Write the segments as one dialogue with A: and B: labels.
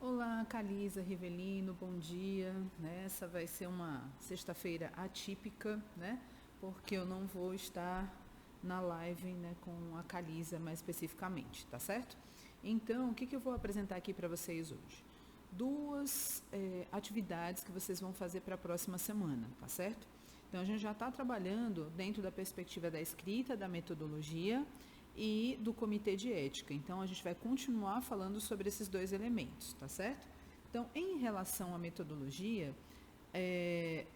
A: Olá, Calisa Rivelino, bom dia. Essa vai ser uma sexta-feira atípica, né? Porque eu não vou estar na live, né, com a Calisa mais especificamente, tá certo? Então, o que eu vou apresentar aqui para vocês hoje? Duas atividades que vocês vão fazer para a próxima semana, tá certo? Então, a gente já está trabalhando dentro da perspectiva da escrita, da metodologia e do comitê de ética. Então, a gente vai continuar falando sobre esses dois elementos, tá certo? Então, em relação à metodologia,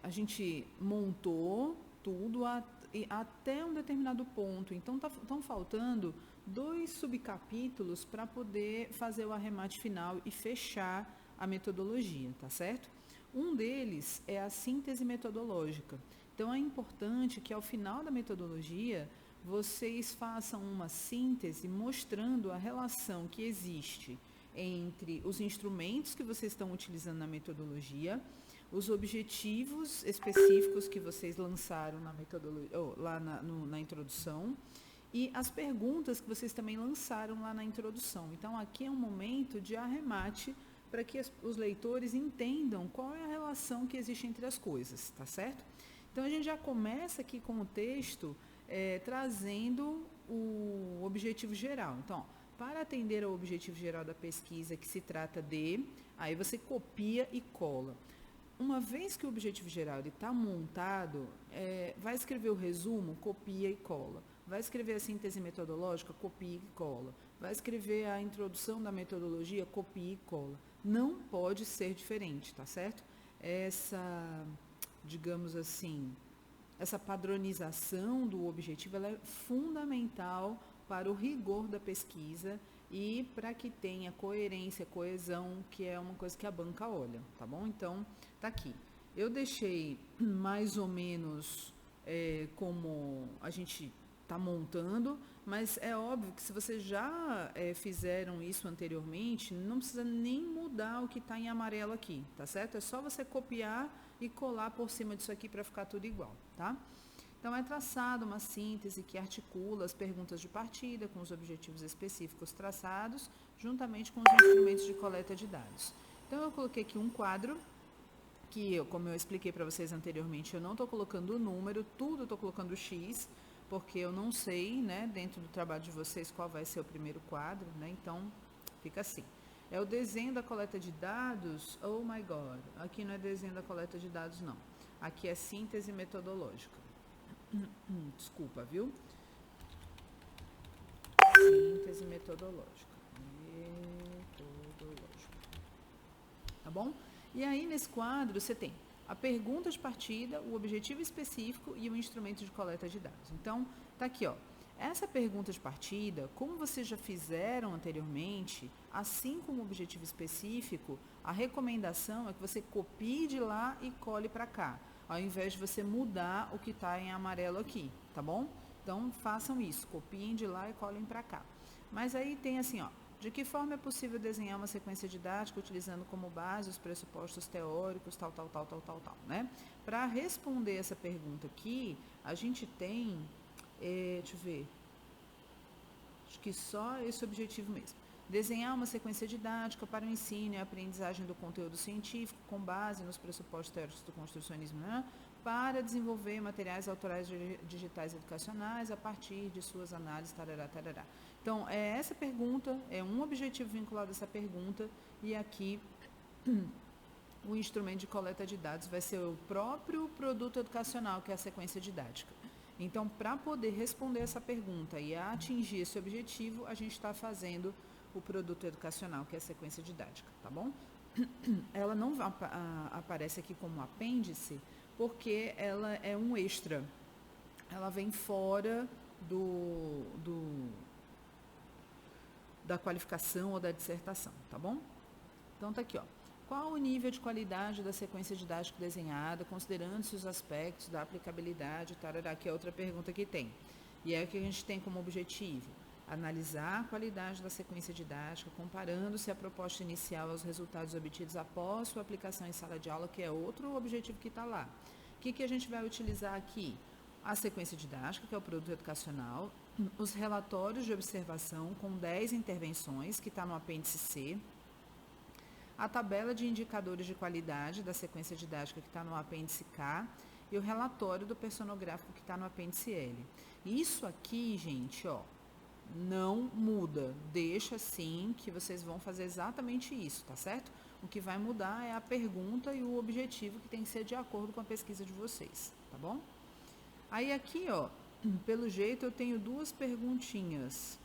A: a gente montou tudo até um determinado ponto. Então, estão faltando dois subcapítulos para poder fazer o arremate final e fechar a metodologia, tá certo? Um deles é a síntese metodológica. Então, é importante que ao final da metodologia vocês façam uma síntese mostrando a relação que existe entre os instrumentos que vocês estão utilizando na metodologia, os objetivos específicos que vocês lançaram na metodologia, lá na introdução, e as perguntas que vocês também lançaram lá na introdução. Então, aqui é um momento de arremate para que os leitores entendam qual é a relação que existe entre as coisas, tá certo? Então, a gente já começa aqui com o texto trazendo o objetivo geral. Então, para atender ao objetivo geral da pesquisa, que se trata de, aí você copia e cola. Uma vez que o objetivo geral está montado, vai escrever o resumo, copia e cola. Vai escrever a síntese metodológica, copia e cola. Vai escrever a introdução da metodologia, copia e cola. Não pode ser diferente, tá certo? Essa, digamos assim, essa padronização do objetivo ela é fundamental para o rigor da pesquisa e para que tenha coerência, coesão, que é uma coisa que a banca olha, tá bom? Então, tá aqui. Eu deixei mais ou menos como a gente está montando, mas é óbvio que se vocês já fizeram isso anteriormente, não precisa nem mudar o que está em amarelo aqui, tá certo? É só você copiar e colar por cima disso aqui para ficar tudo igual, tá? Então, é traçada uma síntese que articula as perguntas de partida com os objetivos específicos traçados, juntamente com os instrumentos de coleta de dados. Então, eu coloquei aqui um quadro que, como eu expliquei para vocês anteriormente, eu não estou colocando o número, tudo estou colocando X, porque eu não sei, né, dentro do trabalho de vocês, qual vai ser o primeiro quadro, né? Então, fica assim. É o desenho da coleta de dados, oh my god, aqui não é desenho da coleta de dados, não. Aqui é síntese metodológica. Desculpa, viu? Síntese metodológica. Tá bom? E aí, nesse quadro, você tem a pergunta de partida, o objetivo específico e o instrumento de coleta de dados. Então, tá aqui, ó. Essa pergunta de partida, como vocês já fizeram anteriormente, assim como o objetivo específico, a recomendação é que você copie de lá e cole para cá, ao invés de você mudar o que está em amarelo aqui, tá bom? Então, façam isso, copiem de lá e colhem para cá. Mas aí tem assim, ó, de que forma é possível desenhar uma sequência didática utilizando como base os pressupostos teóricos, tal, né? Para responder essa pergunta aqui, a gente tem, deixa eu ver, acho que só esse objetivo mesmo. Desenhar uma sequência didática para o ensino e a aprendizagem do conteúdo científico com base nos pressupostos teóricos do construcionismo, né? Para desenvolver materiais autorais digitais educacionais a partir de suas análises, tarará, tarará. Então, essa pergunta, é um objetivo vinculado a essa pergunta, e aqui o instrumento de coleta de dados vai ser o próprio produto educacional, que é a sequência didática. Então, para poder responder essa pergunta e atingir esse objetivo, a gente está fazendo o produto educacional, que é a sequência didática, tá bom? Ela não aparece aqui como apêndice, porque ela é um extra. Ela vem fora da qualificação ou da dissertação, tá bom? Então, tá aqui, ó. Qual o nível de qualidade da sequência didática desenhada, considerando-se os aspectos da aplicabilidade, tarará, que é outra pergunta que tem. E é o que a gente tem como objetivo: analisar a qualidade da sequência didática, comparando-se a proposta inicial aos resultados obtidos após sua aplicação em sala de aula, que é outro objetivo que está lá. O que a gente vai utilizar aqui? A sequência didática, que é o produto educacional, os relatórios de observação com 10 intervenções, que está no apêndice C, a tabela de indicadores de qualidade da sequência didática que está no apêndice K e o relatório do personográfico que está no apêndice L. Isso aqui, gente, ó, não muda, deixa assim que vocês vão fazer exatamente isso, tá certo? O que vai mudar é a pergunta e o objetivo que tem que ser de acordo com a pesquisa de vocês, tá bom? Aí aqui, ó, pelo jeito eu tenho duas perguntinhas.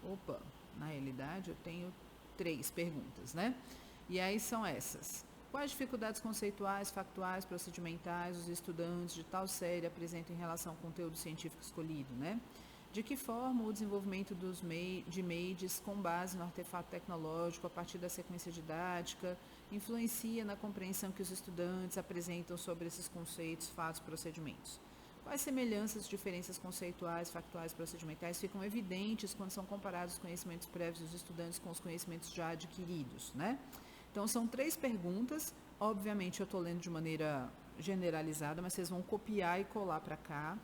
A: Opa, na realidade eu tenho 3 perguntas, né? E aí são essas. Quais dificuldades conceituais, factuais, procedimentais os estudantes de tal série apresentam em relação ao conteúdo científico escolhido, né? De que forma o desenvolvimento de MADES com base no artefato tecnológico a partir da sequência didática influencia na compreensão que os estudantes apresentam sobre esses conceitos, fatos, procedimentos? Quais semelhanças, diferenças conceituais, factuais, procedimentais ficam evidentes quando são comparados os conhecimentos prévios dos estudantes com os conhecimentos já adquiridos, né? Então, são 3 perguntas. Obviamente, eu estou lendo de maneira generalizada, mas vocês vão copiar e colar para cá.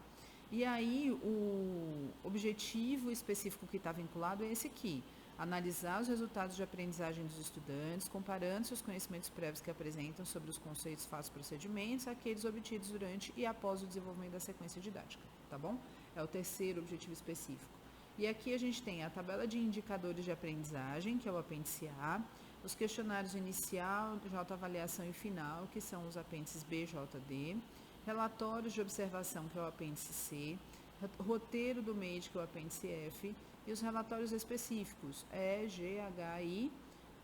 A: E aí, o objetivo específico que está vinculado é esse aqui. Analisar os resultados de aprendizagem dos estudantes, comparando-se os conhecimentos prévios que apresentam sobre os conceitos, fatos e procedimentos, aqueles obtidos durante e após o desenvolvimento da sequência didática, tá bom? É o terceiro objetivo específico. E aqui a gente tem a tabela de indicadores de aprendizagem, que é o apêndice A, os questionários inicial, J-avaliação e final, que são os apêndices B, J, D, relatórios de observação, que é o apêndice C, roteiro do MED, que é o apêndice F, e os relatórios específicos, E, G, H, I,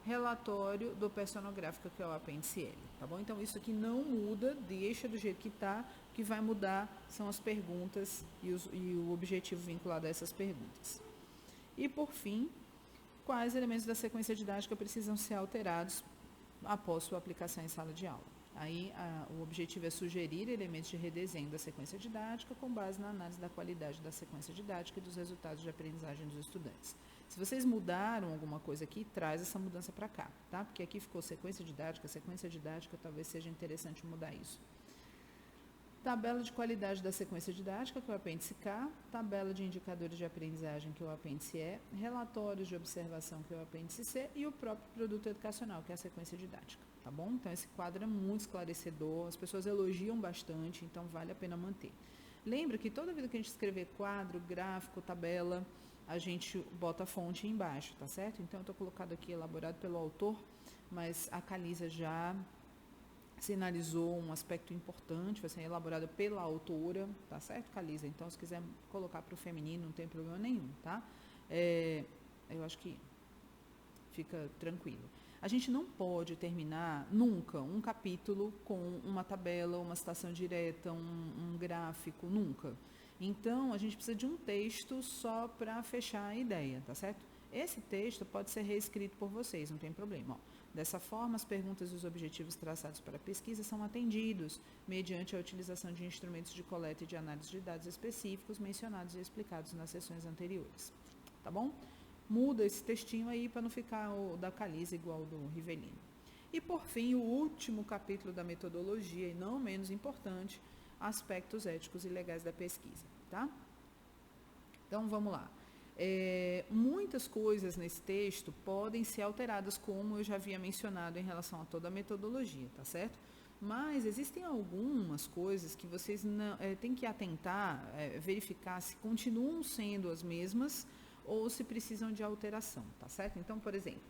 A: relatório do personográfico, que é o apêndice L, tá bom? Então, isso aqui não muda, deixa do jeito que está, o que vai mudar são as perguntas e o objetivo vinculado a essas perguntas. E, por fim, quais elementos da sequência didática precisam ser alterados após sua aplicação em sala de aula? Aí, o objetivo é sugerir elementos de redesenho da sequência didática com base na análise da qualidade da sequência didática e dos resultados de aprendizagem dos estudantes. Se vocês mudaram alguma coisa aqui, traz essa mudança para cá, tá? Porque aqui ficou sequência didática, talvez seja interessante mudar isso. Tabela de qualidade da sequência didática, que é o apêndice K, tabela de indicadores de aprendizagem, que é o apêndice E, relatórios de observação, que é o apêndice C, e o próprio produto educacional, que é a sequência didática, tá bom? Então, esse quadro é muito esclarecedor, as pessoas elogiam bastante, então vale a pena manter. Lembra que toda vida que a gente escrever quadro, gráfico, tabela, a gente bota a fonte embaixo, tá certo? Então, eu estou colocado aqui, elaborado pelo autor, mas a Calisa já sinalizou um aspecto importante, vai ser elaborada pela autora, tá certo, Calisa? Então, se quiser colocar para o feminino, não tem problema nenhum, tá? Eu acho que fica tranquilo. A gente não pode terminar nunca um capítulo com uma tabela, uma citação direta, um gráfico, nunca. Então, a gente precisa de um texto só para fechar a ideia, tá certo? Esse texto pode ser reescrito por vocês, não tem problema. Ó. Dessa forma, as perguntas e os objetivos traçados para a pesquisa são atendidos mediante a utilização de instrumentos de coleta e de análise de dados específicos mencionados e explicados nas sessões anteriores. Tá bom? Muda esse textinho aí para não ficar o da Calisa igual ao do Rivelino. E, por fim, o último capítulo da metodologia, e não menos importante, aspectos éticos e legais da pesquisa. Tá? Então, vamos lá. Muitas coisas nesse texto podem ser alteradas, como eu já havia mencionado em relação a toda a metodologia, tá certo? Mas existem algumas coisas que vocês têm que atentar, verificar se continuam sendo as mesmas ou se precisam de alteração, tá certo? Então, por exemplo,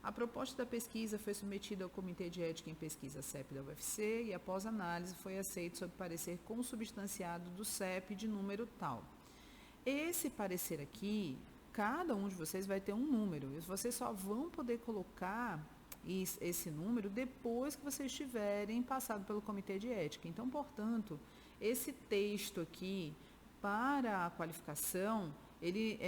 A: a proposta da pesquisa foi submetida ao Comitê de Ética em Pesquisa CEP da UFC e, após análise, foi aceito sob parecer consubstanciado do CEP de número tal. Esse parecer aqui, cada um de vocês vai ter um número. E vocês só vão poder colocar esse número depois que vocês tiverem passado pelo Comitê de Ética. Então, portanto, esse texto aqui, para a qualificação, ele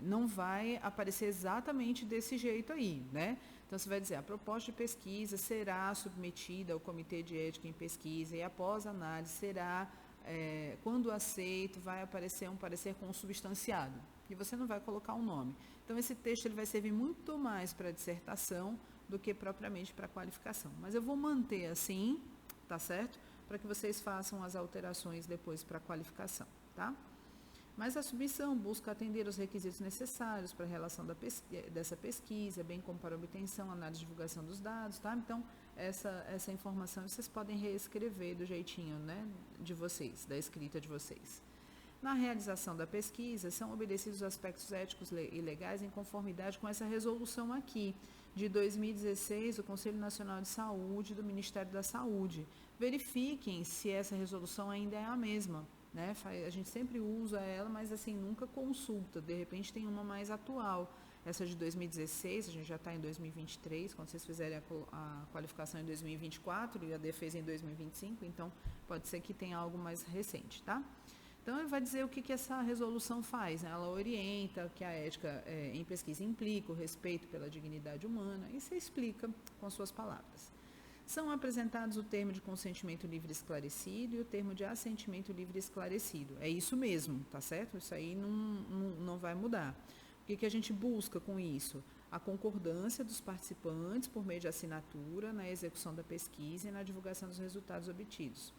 A: não vai aparecer exatamente desse jeito aí, né? Então, você vai dizer, a proposta de pesquisa será submetida ao Comitê de Ética em Pesquisa e, após análise, será... quando aceito, vai aparecer um parecer consubstanciado, e você não vai colocar um nome. Então, esse texto ele vai servir muito mais para a dissertação do que propriamente para a qualificação. Mas eu vou manter assim, tá certo? Para que vocês façam as alterações depois para a qualificação, tá? Mas a submissão busca atender os requisitos necessários para a relação dessa pesquisa, bem como para a obtenção, análise e divulgação dos dados, tá? Então, essa informação vocês podem reescrever do jeitinho, né, de vocês, da escrita de vocês. Na realização da pesquisa, são obedecidos os aspectos éticos e legais em conformidade com essa resolução aqui, de 2016, do Conselho Nacional de Saúde, do Ministério da Saúde. Verifiquem se essa resolução ainda é a mesma, né? A gente sempre usa ela, mas assim, nunca consulta, de repente tem uma mais atual. Essa de 2016, a gente já está em 2023, quando vocês fizerem a qualificação em 2024 e a defesa em 2025, então pode ser que tenha algo mais recente, tá? Então, ele vai dizer o que essa resolução faz, né? Ela orienta que a ética em pesquisa implica o respeito pela dignidade humana, e você explica com suas palavras. São apresentados o termo de consentimento livre e esclarecido e o termo de assentimento livre e esclarecido. É isso mesmo, tá certo? Isso aí não vai mudar. O que a gente busca com isso? A concordância dos participantes por meio de assinatura na execução da pesquisa e na divulgação dos resultados obtidos.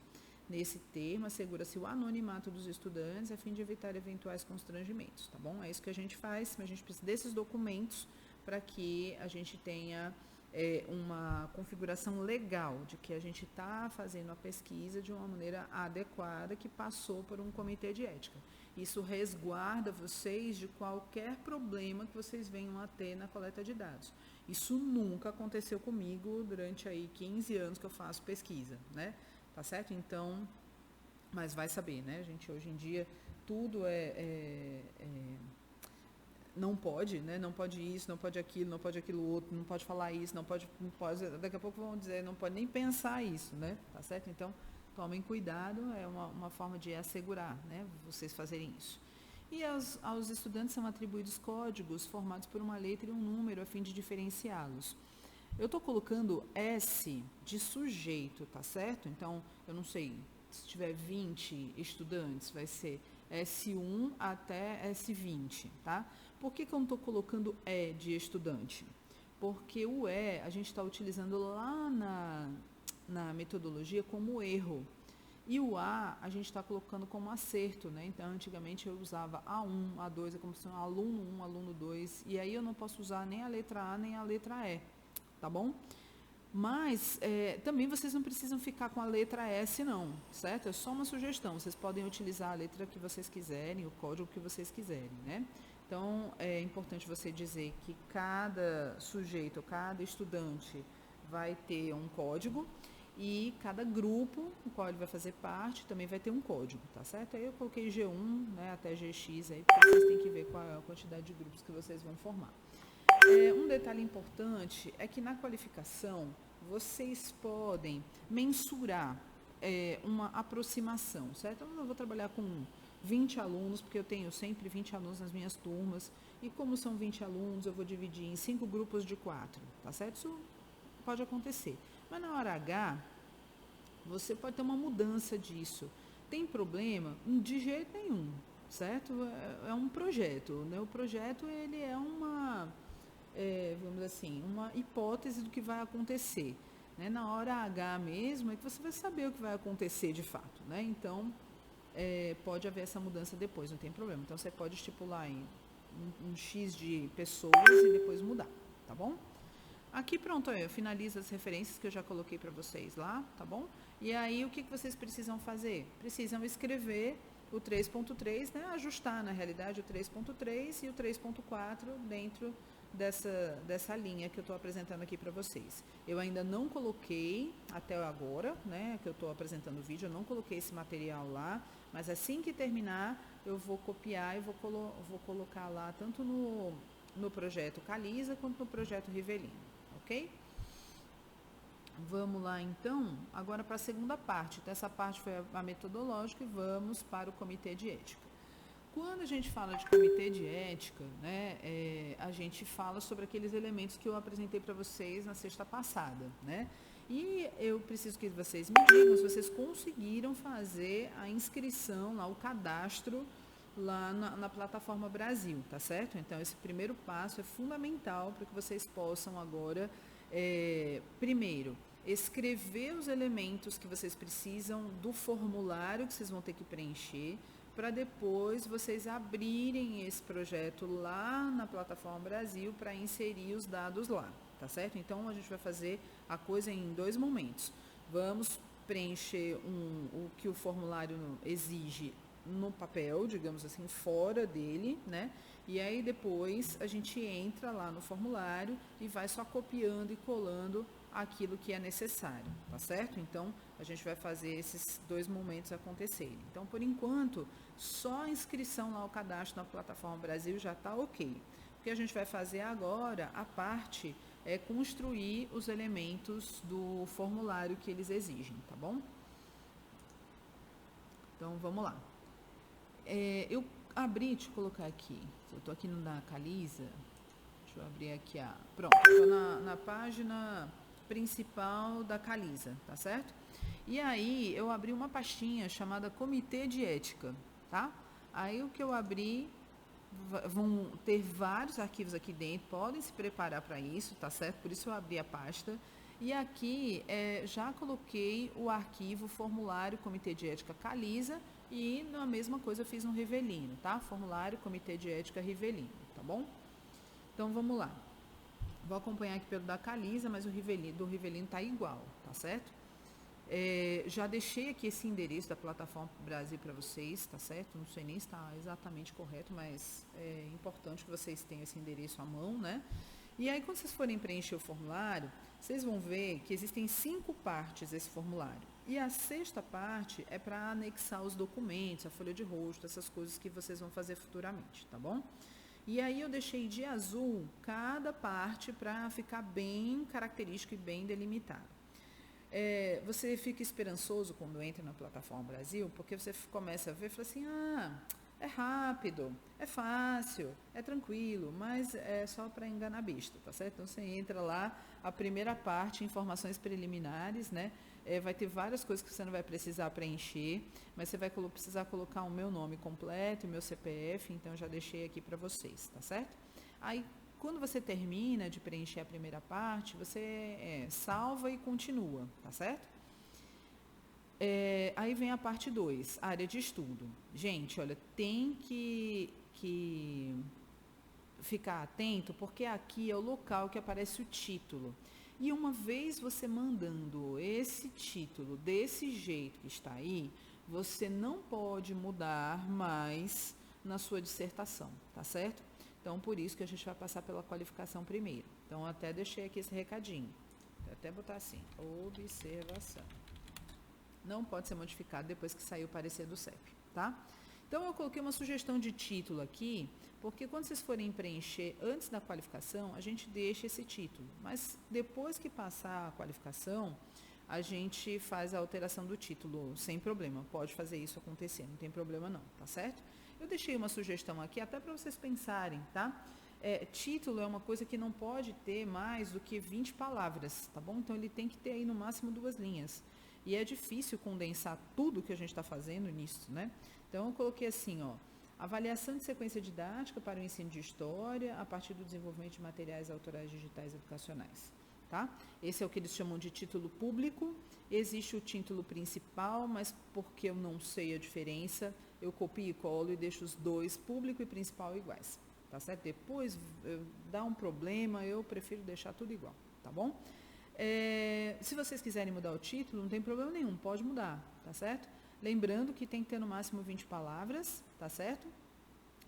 A: Nesse termo, assegura-se o anonimato dos estudantes a fim de evitar eventuais constrangimentos, tá bom? É isso que a gente faz, mas a gente precisa desses documentos para que a gente tenha uma configuração legal de que a gente está fazendo a pesquisa de uma maneira adequada que passou por um comitê de ética. Isso resguarda vocês de qualquer problema que vocês venham a ter na coleta de dados. Isso nunca aconteceu comigo durante aí 15 anos que eu faço pesquisa, né? Tá certo? Então, mas vai saber, né, gente? Hoje em dia, tudo não pode, né? Não pode isso, não pode aquilo outro, não pode falar isso, não pode, daqui a pouco vão dizer, não pode nem pensar isso, né? Tá certo? Então, tomem cuidado, é uma forma de assegurar, né, vocês fazerem isso. E aos estudantes são atribuídos códigos formados por uma letra e um número a fim de diferenciá-los. Eu estou colocando S de sujeito, tá certo? Então, eu não sei, se tiver 20 estudantes, vai ser S1 até S20, tá? Por que eu não estou colocando E de estudante? Porque o E a gente está utilizando lá na metodologia como erro. E o A gente está colocando como acerto, né? Então, antigamente eu usava A1, A2, é como se fosse um aluno 1, aluno 2, e aí eu não posso usar nem a letra A nem a letra E. Tá bom? Mas também vocês não precisam ficar com a letra S não, certo? É só uma sugestão, vocês podem utilizar a letra que vocês quiserem, o código que vocês quiserem, né? Então, é importante você dizer que cada sujeito, cada estudante vai ter um código e cada grupo, o qual ele vai fazer parte, também vai ter um código, tá certo? Aí eu coloquei G1, né, até GX, aí, porque vocês têm que ver qual é a quantidade de grupos que vocês vão formar. Um detalhe importante é que na qualificação vocês podem mensurar uma aproximação, certo? Eu não vou trabalhar com 20 alunos, porque eu tenho sempre 20 alunos nas minhas turmas, e como são 20 alunos, eu vou dividir em 5 grupos de 4, tá certo? Isso pode acontecer. Mas na hora H, você pode ter uma mudança disso. Tem problema? De jeito nenhum, certo? É um projeto, né? O projeto, ele é vamos dizer assim, uma hipótese do que vai acontecer, né? Na hora H mesmo é que você vai saber o que vai acontecer de fato, né? Então, pode haver essa mudança depois, não tem problema. Então, você pode estipular em um X de pessoas e depois mudar, tá bom? Aqui, pronto, eu finalizo as referências que eu já coloquei para vocês lá, tá bom? E aí, o que vocês precisam fazer? Precisam escrever o 3.3, né? Ajustar, na realidade, o 3.3 e o 3.4 dentro dessa linha que eu estou apresentando aqui para vocês. Eu ainda não coloquei, até agora, né, que eu estou apresentando o vídeo, eu não coloquei esse material lá, mas assim que terminar, eu vou copiar e vou colocar lá, tanto no projeto Caliza, quanto no projeto Rivelino, ok? Vamos lá, então, agora para a segunda parte. Então, essa parte foi a metodológica e vamos para o comitê de ética. Quando a gente fala de comitê de ética, né, a gente fala sobre aqueles elementos que eu apresentei para vocês na sexta passada, né? E eu preciso que vocês me digam se vocês conseguiram fazer a inscrição, lá, o cadastro lá na plataforma Brasil, tá certo? Então, esse primeiro passo é fundamental para que vocês possam agora, primeiro, escrever os elementos que vocês precisam do formulário que vocês vão ter que preencher, para depois vocês abrirem esse projeto lá na plataforma Brasil para inserir os dados lá, tá certo? Então a gente vai fazer a coisa em 2 momentos. Vamos preencher o que o formulário exige no papel, digamos assim, fora dele, né? E aí depois a gente entra lá no formulário e vai só copiando e colando aquilo que é necessário, tá certo? Então a gente vai fazer esses 2 momentos acontecerem. Então, por enquanto, só a inscrição lá, o cadastro na plataforma Brasil já está ok. O que a gente vai fazer agora, a parte é construir os elementos do formulário que eles exigem, tá bom? Então, vamos lá. Eu abri, deixa eu colocar aqui, eu estou aqui no da Calisa, deixa eu abrir aqui pronto, estou na página principal da Calisa, tá certo? E aí, eu abri uma pastinha chamada Comitê de Ética, tá? Aí, o que eu abri, vão ter vários arquivos aqui dentro, podem se preparar para isso, tá certo? Por isso eu abri a pasta. E aqui, já coloquei o arquivo formulário Comitê de Ética Calisa e na mesma coisa eu fiz no Rivelino, tá? Formulário Comitê de Ética Rivelino, tá bom? Então, vamos lá. Vou acompanhar aqui pelo da Calisa, mas do Rivelino tá igual, tá certo? Já deixei aqui esse endereço da plataforma Brasil para vocês, tá certo? Não sei nem se está exatamente correto, mas é importante que vocês tenham esse endereço à mão, né? E aí, quando vocês forem preencher o formulário, vocês vão ver que existem 5 partes desse formulário. E a 6ª parte é para anexar os documentos, a folha de rosto, essas coisas que vocês vão fazer futuramente, tá bom? E aí eu deixei de azul cada parte para ficar bem característico e bem delimitado. Você fica esperançoso quando entra na plataforma Brasil, porque você começa a ver e fala assim, é rápido, é fácil, é tranquilo, mas é só para enganar a besta, tá certo? Então você entra lá, a primeira parte, informações preliminares, né? Vai ter várias coisas que você não vai precisar preencher, mas você vai precisar colocar o meu nome completo, o meu CPF, então eu já deixei aqui para vocês, tá certo? Aí, quando você termina de preencher a primeira parte, você salva e continua, tá certo? Aí vem a parte 2, área de estudo. Gente, olha, tem que ficar atento, porque aqui é o local que aparece o título. E uma vez você mandando esse título desse jeito que está aí, você não pode mudar mais na sua dissertação, tá certo? Então, por isso que a gente vai passar pela qualificação primeiro. Então, até deixei aqui esse recadinho. Vou até botar assim, observação. Não pode ser modificado depois que sair o parecer do CEP, tá? Então, eu coloquei uma sugestão de título aqui, porque quando vocês forem preencher antes da qualificação, a gente deixa esse título. Mas depois que passar a qualificação, a gente faz a alteração do título sem problema. Pode fazer isso acontecer, não tem problema não, tá certo? Eu deixei uma sugestão aqui até para vocês pensarem, tá? Título é uma coisa que não pode ter mais do que 20 palavras, tá bom? Então, ele tem que ter aí no máximo 2 linhas. E é difícil condensar tudo que a gente está fazendo nisso, né? Então, eu coloquei assim, avaliação de sequência didática para o ensino de história a partir do desenvolvimento de materiais autorais digitais educacionais, tá? Esse é o que eles chamam de título público. Existe o título principal, mas porque eu não sei a diferença, eu copio e colo e deixo os 2, público e principal, iguais, tá certo? Depois dá um problema, eu prefiro deixar tudo igual, tá bom? Se vocês quiserem mudar o título, não tem problema nenhum, pode mudar, tá certo? Lembrando que tem que ter no máximo 20 palavras, tá certo?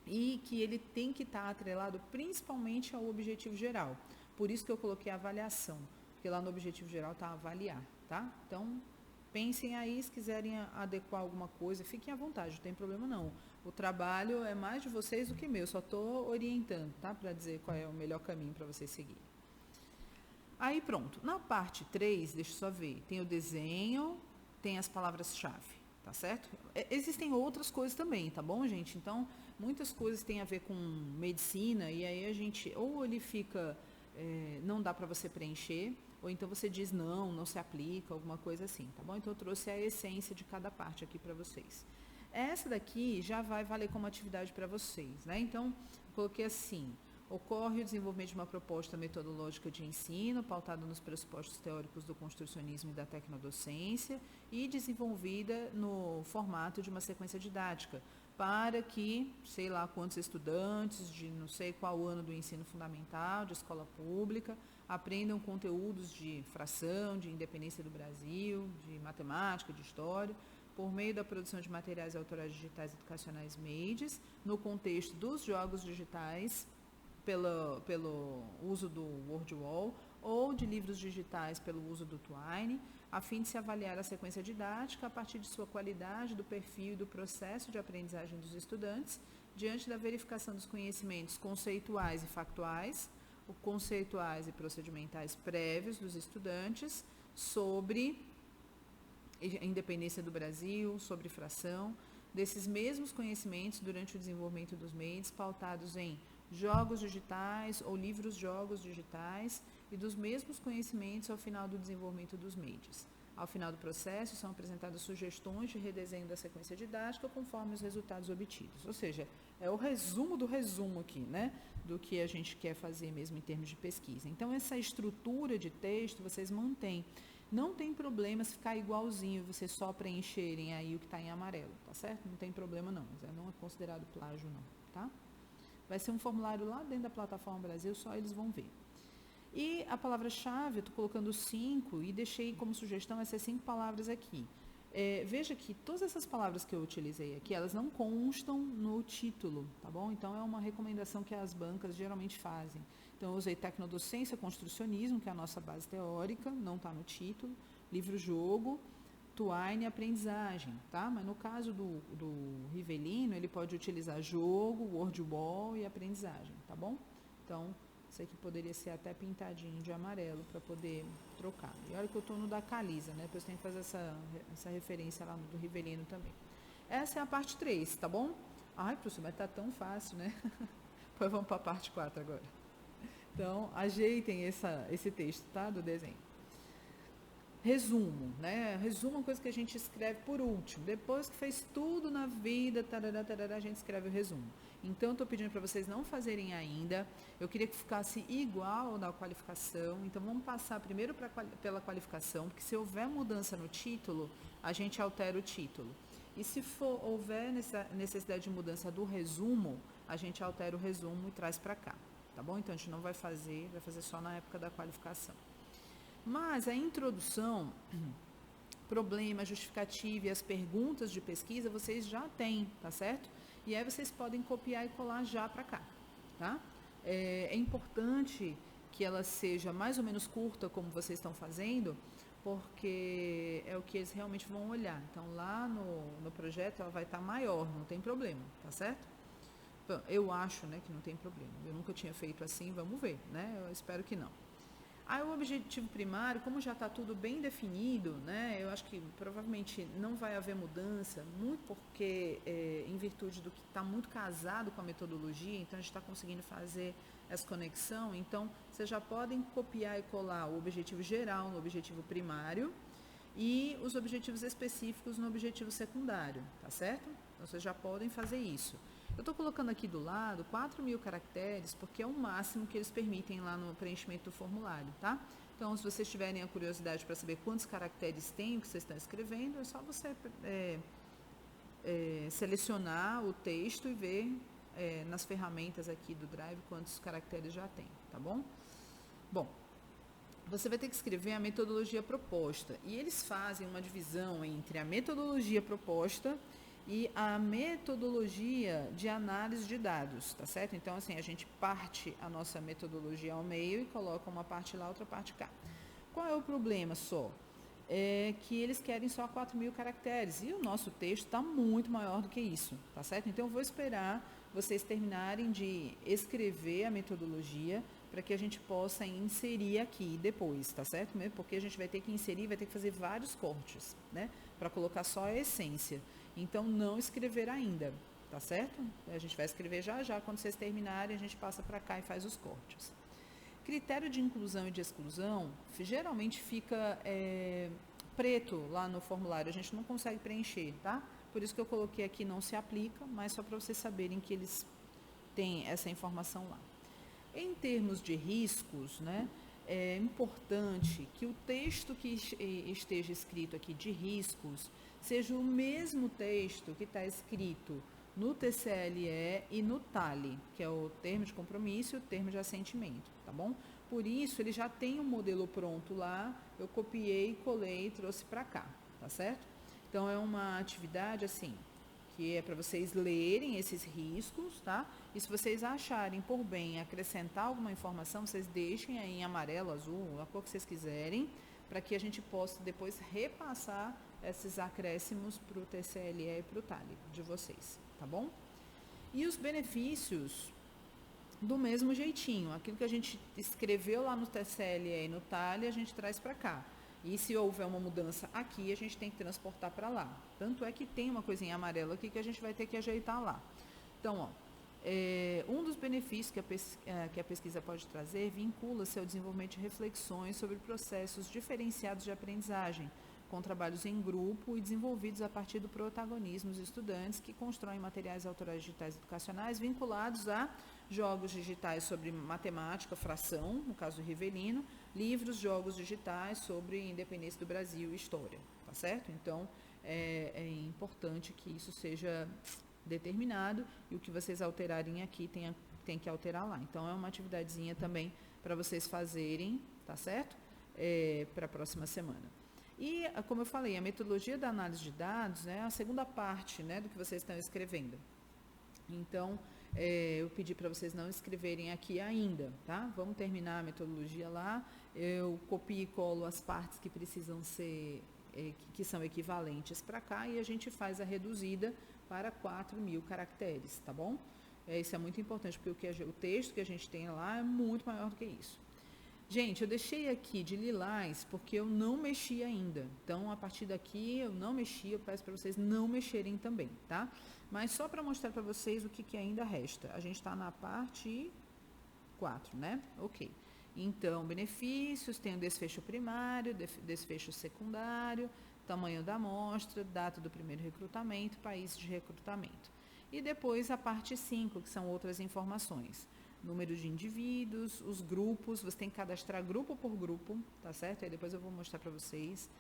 A: E que ele tem que estar atrelado principalmente ao objetivo geral. Por isso que eu coloquei avaliação, porque lá no objetivo geral está avaliar, tá? Então, pensem aí, se quiserem adequar alguma coisa, fiquem à vontade, não tem problema não. O trabalho é mais de vocês do que meu, só estou orientando, tá? Para dizer qual é o melhor caminho para vocês seguirem. Aí pronto, na parte 3, deixa eu só ver, tem o desenho, tem as palavras-chave, tá certo? Existem outras coisas também, tá bom, gente? Então, muitas coisas têm a ver com medicina e aí a gente, ou ele fica, não dá para você preencher, ou então você diz não se aplica, alguma coisa assim, tá bom? Então, eu trouxe a essência de cada parte aqui para vocês. Essa daqui já vai valer como atividade para vocês, né? Então, eu coloquei assim: ocorre o desenvolvimento de uma proposta metodológica de ensino, pautada nos pressupostos teóricos do construcionismo e da tecnodocência e desenvolvida no formato de uma sequência didática, para que, sei lá quantos estudantes de não sei qual ano do ensino fundamental, de escola pública, aprendam conteúdos de fração, de independência do Brasil, de matemática, de história, por meio da produção de materiais autorais digitais educacionais MEIDs, no contexto dos jogos digitais, pelo uso do WordWall, ou de livros digitais pelo uso do Twine, a fim de se avaliar a sequência didática a partir de sua qualidade, do perfil e do processo de aprendizagem dos estudantes, diante da verificação dos conhecimentos conceituais e factuais, conceituais e procedimentais prévios dos estudantes sobre a independência do Brasil, sobre fração, desses mesmos conhecimentos durante o desenvolvimento dos MEIDs, pautados em jogos digitais ou livros-jogos digitais, e dos mesmos conhecimentos ao final do desenvolvimento dos MEIDs. Ao final do processo, são apresentadas sugestões de redesenho da sequência didática conforme os resultados obtidos. Ou seja, é o resumo do resumo aqui, né? Do que a gente quer fazer mesmo em termos de pesquisa. Então, essa estrutura de texto vocês mantêm. Não tem problema se ficar igualzinho, vocês só preencherem aí o que está em amarelo, tá certo? Não tem problema não, não é considerado plágio não, tá? Vai ser um formulário lá dentro da plataforma Brasil, só eles vão ver. E a palavra-chave, eu estou colocando 5 e deixei como sugestão essas 5 palavras aqui. Veja que todas essas palavras que eu utilizei aqui, elas não constam no título, tá bom? Então, é uma recomendação que as bancas geralmente fazem. Então, eu usei tecnodocência, construcionismo, que é a nossa base teórica, não está no título, livro-jogo, Twine e aprendizagem, tá? Mas no caso do Rivelino, ele pode utilizar jogo, WordWall e aprendizagem, tá bom? Então, isso aqui poderia ser até pintadinho de amarelo para poder trocar. E olha que eu estou no da Calisa, né? Depois tem que fazer essa referência lá no do Rivelino também. Essa é a parte 3, tá bom? Ai, professor, mas tá tão fácil, né? Pois vamos para a parte 4 agora. Então, ajeitem esse texto, tá? Do desenho. Resumo, né? Resumo é uma coisa que a gente escreve por último. Depois que fez tudo na vida, tarará, tarará, a gente escreve o resumo. Então, eu estou pedindo para vocês não fazerem ainda. Eu queria que ficasse igual na qualificação. Então, vamos passar primeiro pela qualificação, porque se houver mudança no título, a gente altera o título. E se houver necessidade de mudança do resumo, a gente altera o resumo e traz para cá. Tá bom? Então, a gente não vai fazer só na época da qualificação. Mas a introdução, problema, justificativa e as perguntas de pesquisa, vocês já têm, tá certo? E aí vocês podem copiar e colar já para cá, tá? É importante que ela seja mais ou menos curta, como vocês estão fazendo, porque é o que eles realmente vão olhar. Então, lá no projeto, ela vai estar maior, não tem problema, tá certo? Bom, eu acho, né, que não tem problema. Eu nunca tinha feito assim, vamos ver, né? Eu espero que não. Aí o objetivo primário, como já está tudo bem definido, né, eu acho que provavelmente não vai haver mudança, muito porque em virtude do que está muito casado com a metodologia, então a gente está conseguindo fazer essa conexão, então vocês já podem copiar e colar o objetivo geral no objetivo primário e os objetivos específicos no objetivo secundário, tá certo? Então vocês já podem fazer isso. Eu estou colocando aqui do lado 4.000 caracteres, porque é o máximo que eles permitem lá no preenchimento do formulário, tá? Então, se vocês tiverem a curiosidade para saber quantos caracteres tem o que vocês estão escrevendo, é só você selecionar o texto e ver nas ferramentas aqui do Drive quantos caracteres já tem, tá bom? Bom, você vai ter que escrever a metodologia proposta, e eles fazem uma divisão entre a metodologia proposta e a metodologia de análise de dados, tá certo? Então, assim, a gente parte a nossa metodologia ao meio e coloca uma parte lá, outra parte cá. Qual é o problema só? É que eles querem só 4.000 caracteres e o nosso texto está muito maior do que isso, tá certo? Então, eu vou esperar vocês terminarem de escrever a metodologia para que a gente possa inserir aqui depois, tá certo? Mesmo porque a gente vai ter que inserir, vai ter que fazer vários cortes, né? Para colocar só a essência. Então, não escrever ainda, tá certo? A gente vai escrever já, quando vocês terminarem, a gente passa para cá e faz os cortes. Critério de inclusão e de exclusão, geralmente fica preto lá no formulário, a gente não consegue preencher, tá? Por isso que eu coloquei aqui, não se aplica, mas só para vocês saberem que eles têm essa informação lá. Em termos de riscos, né, é importante que o texto que esteja escrito aqui de riscos seja o mesmo texto que está escrito no TCLE e no TALE, que é o termo de compromisso e o termo de assentimento, tá bom? Por isso, ele já tem um modelo pronto lá, eu copiei, colei e trouxe para cá, tá certo? Então, é uma atividade assim, que é para vocês lerem esses riscos, tá? E se vocês acharem por bem acrescentar alguma informação, vocês deixem aí em amarelo, azul, a cor que vocês quiserem, para que a gente possa depois repassar esses acréscimos para o TCLE e para o TALE de vocês, tá bom? E os benefícios, do mesmo jeitinho, aquilo que a gente escreveu lá no TCLE e no TALE, a gente traz para cá. E se houver uma mudança aqui, a gente tem que transportar para lá. Tanto é que tem uma coisinha amarela aqui que a gente vai ter que ajeitar lá. Então, ó, um dos benefícios que a pesquisa pode trazer vincula-se ao desenvolvimento de reflexões sobre processos diferenciados de aprendizagem, com trabalhos em grupo e desenvolvidos a partir do protagonismo dos estudantes que constroem materiais autorais digitais educacionais vinculados a jogos digitais sobre matemática, fração, no caso do Rivelino, livros, jogos digitais sobre independência do Brasil e história, tá certo? Então, é importante que isso seja determinado e o que vocês alterarem aqui tem que alterar lá. Então, é uma atividadezinha também para vocês fazerem, tá certo? Para a próxima semana. E, como eu falei, a metodologia da análise de dados é a segunda parte, né, do que vocês estão escrevendo. Então, eu pedi para vocês não escreverem aqui ainda, tá? Vamos terminar a metodologia lá. Eu copio e colo as partes que precisam ser, que são equivalentes para cá e a gente faz a reduzida para 4.000 caracteres, tá bom? Isso é muito importante, porque o texto que a gente tem lá é muito maior do que isso. Gente, eu deixei aqui de lilás porque eu não mexi ainda. Então, a partir daqui, eu não mexi, eu peço para vocês não mexerem também, tá? Mas só para mostrar para vocês o que ainda resta. A gente está na parte 4, né? Ok. Então, benefícios, tem o desfecho primário, desfecho secundário, tamanho da amostra, data do primeiro recrutamento, país de recrutamento. E depois a parte 5, que são outras informações. Número de indivíduos, os grupos, você tem que cadastrar grupo por grupo, tá certo? Aí depois eu vou mostrar para vocês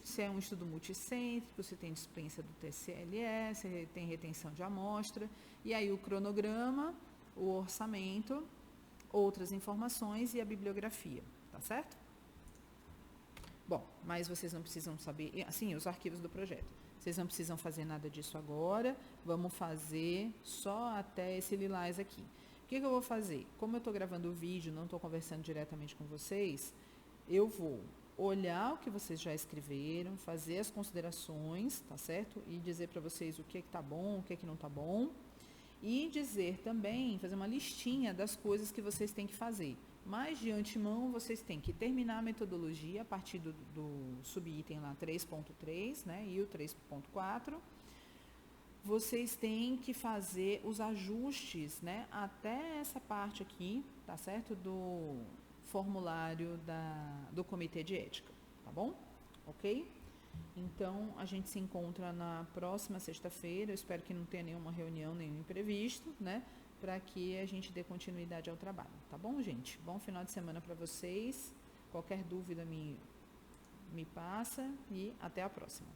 A: se é um estudo multicêntrico, se tem dispensa do TCLE, se tem retenção de amostra, e aí o cronograma, o orçamento, outras informações e a bibliografia, tá certo? Bom, mas vocês não precisam saber, assim, os arquivos do projeto. Vocês não precisam fazer nada disso agora, vamos fazer só até esse lilás aqui. O que eu vou fazer? Como eu estou gravando o vídeo, não estou conversando diretamente com vocês, eu vou olhar o que vocês já escreveram, fazer as considerações, tá certo? E dizer para vocês o que é que tá bom, o que é que não tá bom. E dizer também, fazer uma listinha das coisas que vocês têm que fazer. Mas, de antemão, vocês têm que terminar a metodologia a partir do subitem lá 3.3, né? E o 3.4. Vocês têm que fazer os ajustes, né? Até essa parte aqui, tá certo? Do formulário do Comitê de Ética, tá bom? Ok? Então, a gente se encontra na próxima sexta-feira. Eu espero que não tenha nenhuma reunião, nenhum imprevisto, né? Para que a gente dê continuidade ao trabalho, tá bom, gente? Bom final de semana para vocês. Qualquer dúvida me passa e até a próxima.